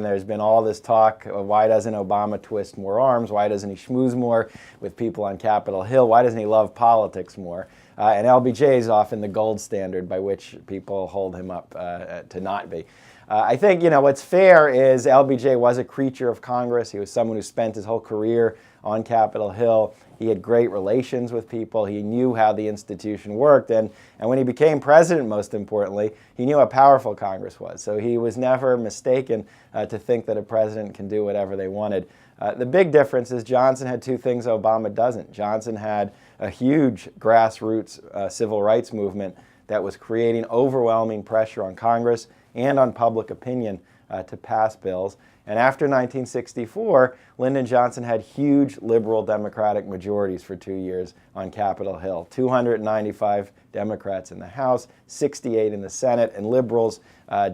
There's been all this talk of why doesn't Obama twist more arms? Why doesn't he schmooze more with people on Capitol Hill? Why doesn't he love politics more? And LBJ is often the gold standard by which people hold him up to not be. I think, what's fair is LBJ was a creature of Congress. He was someone who spent his whole career on Capitol Hill. He had great relations with people. He knew how the institution worked. And when he became president, most importantly, he knew how powerful Congress was. So he was never mistaken to think that a president can do whatever they wanted. The big difference is Johnson had two things Obama doesn't. Johnson had a huge grassroots civil rights movement that was creating overwhelming pressure on Congress and on public opinion to pass bills. And after 1964, Lyndon Johnson had huge liberal Democratic majorities for 2 years on Capitol Hill. 295 Democrats in the House, 68 in the Senate, and liberals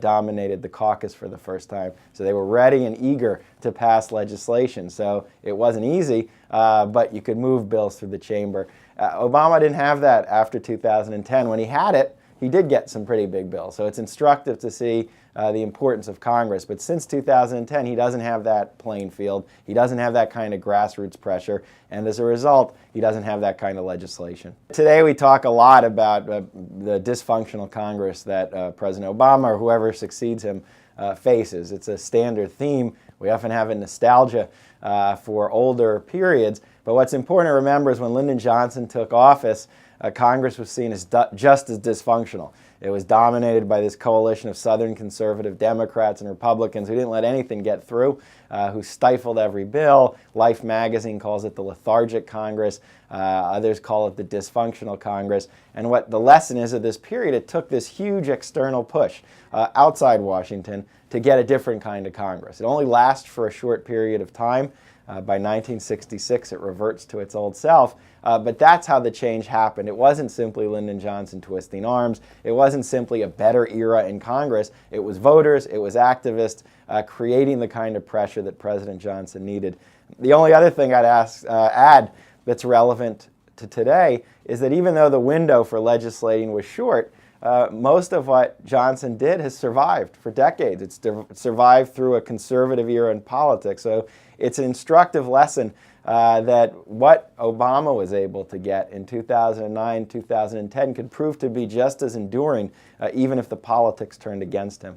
dominated the caucus for the first time. So they were ready and eager to pass legislation. So it wasn't easy, but you could move bills through the chamber. Obama didn't have that after 2010. When he had it, he did get some pretty big bills. So it's instructive to see the importance of Congress. But since 2010, he doesn't have that playing field. He doesn't have that kind of grassroots pressure. And as a result, he doesn't have that kind of legislation. Today we talk a lot about the dysfunctional Congress that President Obama or whoever succeeds him faces. It's a standard theme. We often have a nostalgia for older periods. But what's important to remember is when Lyndon Johnson took office, Congress was seen as just as dysfunctional. It was dominated by this coalition of Southern conservative Democrats and Republicans who didn't let anything get through, who stifled every bill. Life magazine calls it the lethargic Congress. Others call it the dysfunctional Congress. And what the lesson is of this period, it took this huge external push outside Washington to get a different kind of Congress. It only lasts for a short period of time. By 1966, it reverts to its old self. But that's how the change happened. It wasn't simply Lyndon Johnson twisting arms. It wasn't simply a better era in Congress. It was voters, it was activists creating the kind of pressure that President Johnson needed. The only other thing I'd add that's relevant to today is that even though the window for legislating was short, most of what Johnson did has survived for decades. It's survived through a conservative era in politics. So it's an instructive lesson that what Obama was able to get in 2009, 2010 could prove to be just as enduring, even if the politics turned against him.